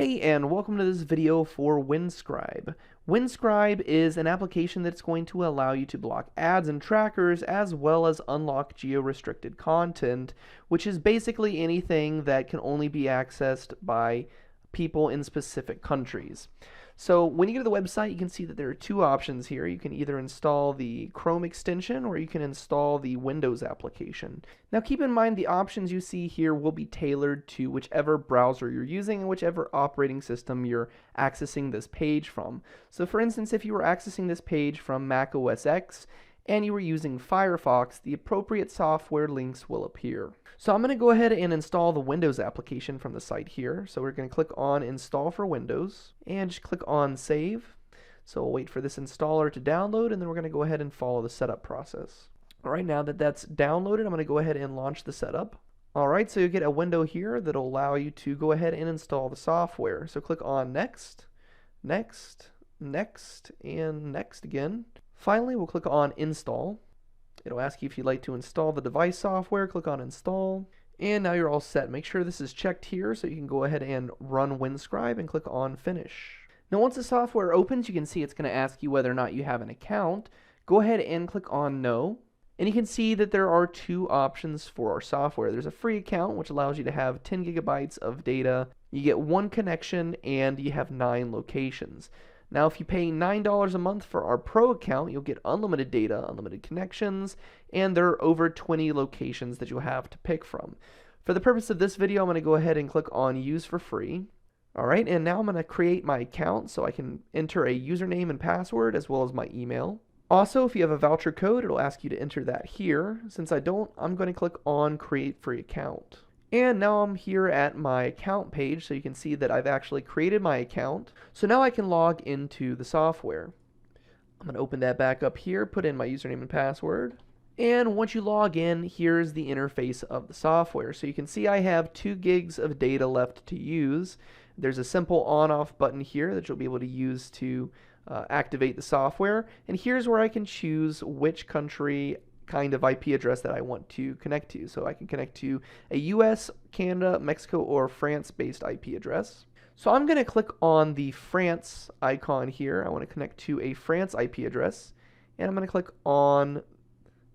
Hey, and welcome to this video for Windscribe. Windscribe is an application that's going to allow you to block ads and trackers as well as unlock geo-restricted content, which is basically anything that can only be accessed by people in specific countries. So when you go to the website, you can see that there are two options here. You can either install the Chrome extension or you can install the Windows application. Now keep in mind the options you see here will be tailored to whichever browser you're using and whichever operating system you're accessing this page from. So for instance, if you were accessing this page from Mac OS X and you were using Firefox, the appropriate software links will appear. So I'm going to go ahead and install the Windows application from the site here. So we're going to click on Install for Windows and just click on Save. So we'll wait for this installer to download and then we're going to go ahead and follow the setup process. Alright, now that that's downloaded, I'm going to go ahead and launch the setup. Alright, so you get a window here that'll allow you to go ahead and install the software. So click on Next, Next, Next, and Next again. Finally, we'll click on Install. It'll ask you if you'd like to install the device software. Click on Install. And now you're all set. Make sure this is checked here so you can go ahead and run Windscribe and click on Finish. Now once the software opens, you can see it's going to ask you whether or not you have an account. Go ahead and click on No. And you can see that there are two options for our software. There's a free account, which allows you to have 10 gigabytes of data. You get one connection and you have 9 locations. Now, if you pay $9 a month for our Pro account, you'll get unlimited data, unlimited connections, and there are over 20 locations that you'll have to pick from. For the purpose of this video, I'm going to go ahead and click on Use for Free. Alright, and now I'm going to create my account so I can enter a username and password as well as my email. Also, if you have a voucher code, it'll ask you to enter that here. Since I don't, I'm going to click on Create Free Account. And now I'm here at my account page, so you can see that I've actually created my account. So now I can log into the software. I'm going to open that back up here, put in my username and password. And once you log in, here's the interface of the software. So you can see I have 2 gigs of data left to use. There's a simple on-off button here that you'll be able to use to activate the software. And here's where I can choose which country kind of IP address that I want to connect to. So I can connect to a US, Canada, Mexico, or France-based IP address. So I'm going to click on the France icon here. I want to connect to a France IP address. And I'm going to click on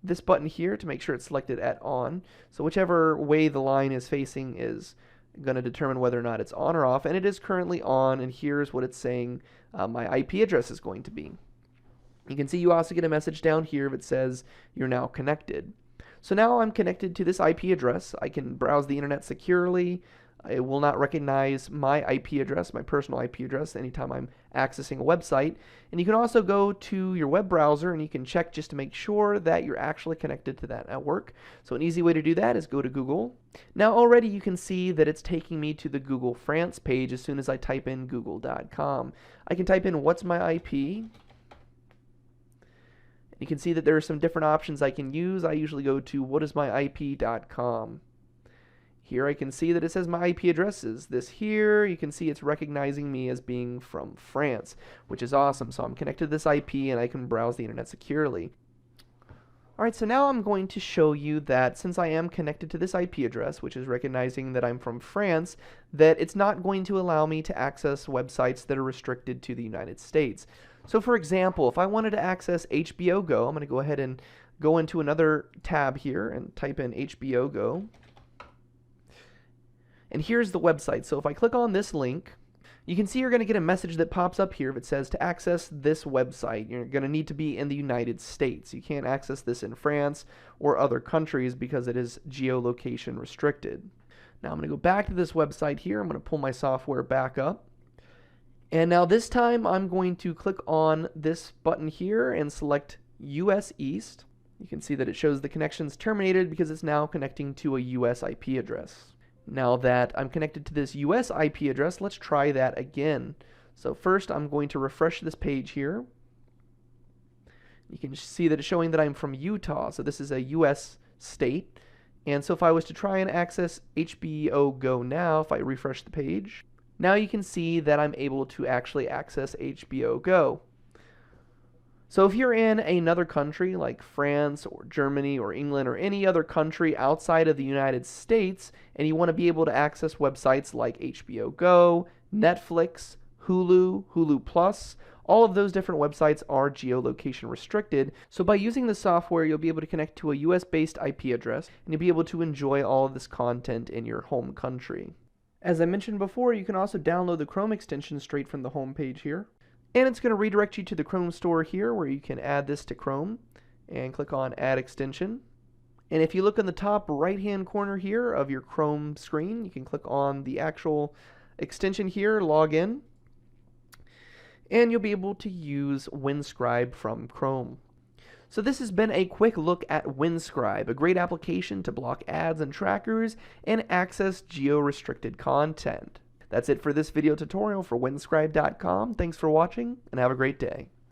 this button here to make sure it's selected at on. So whichever way the line is facing is going to determine whether or not it's on or off. And it is currently on, and here's what it's saying my IP address is going to be. You can see you also get a message down here that says you're now connected. So now I'm connected to this IP address. I can browse the internet securely. It will not recognize my IP address, my personal IP address, anytime I'm accessing a website. And you can also go to your web browser and you can check just to make sure that you're actually connected to that network. So an easy way to do that is go to Google. Now already you can see that it's taking me to the Google France page as soon as I type in google.com. I can type in what's my IP. You can see that there are some different options I can use. I usually go to whatismyip.com. Here I can see that it says my IP address is this here. You can see it's recognizing me as being from France, which is awesome. So I'm connected to this IP and I can browse the internet securely. Alright, so now I'm going to show you that since I am connected to this IP address, which is recognizing that I'm from France, that it's not going to allow me to access websites that are restricted to the United States. So for example, if I wanted to access HBO Go, I'm going to go ahead and go into another tab here and type in HBO Go. And here's the website. So if I click on this link, you can see you're going to get a message that pops up here that says to access this website, you're going to need to be in the United States. You can't access this in France or other countries because it is geolocation restricted. Now I'm going to go back to this website here. I'm going to pull my software back up. And now this time I'm going to click on this button here and select US East. You can see that it shows the connection's terminated because it's now connecting to a US IP address. Now that I'm connected to this US IP address, let's try that again. So first I'm going to refresh this page here. You can see that it's showing that I'm from Utah, so this is a US state. And so if I was to try and access HBO Go now, if I refresh the page, now you can see that I'm able to actually access HBO Go. So if you're in another country like France or Germany or England or any other country outside of the United States and you want to be able to access websites like HBO Go, Netflix, Hulu, Hulu Plus. All of those different websites are geolocation restricted, so by using the software, you'll be able to connect to a US-based IP address, and you'll be able to enjoy all of this content in your home country. As I mentioned before, you can also download the Chrome extension straight from the home page here. And it's going to redirect you to the Chrome store here, where you can add this to Chrome, and click on Add Extension. And if you look in the top right-hand corner here of your Chrome screen, you can click on the actual extension here, log in, and you'll be able to use Windscribe from Chrome. So this has been a quick look at Windscribe, a great application to block ads and trackers and access geo-restricted content. That's it for this video tutorial for Windscribe.com. Thanks for watching, and have a great day.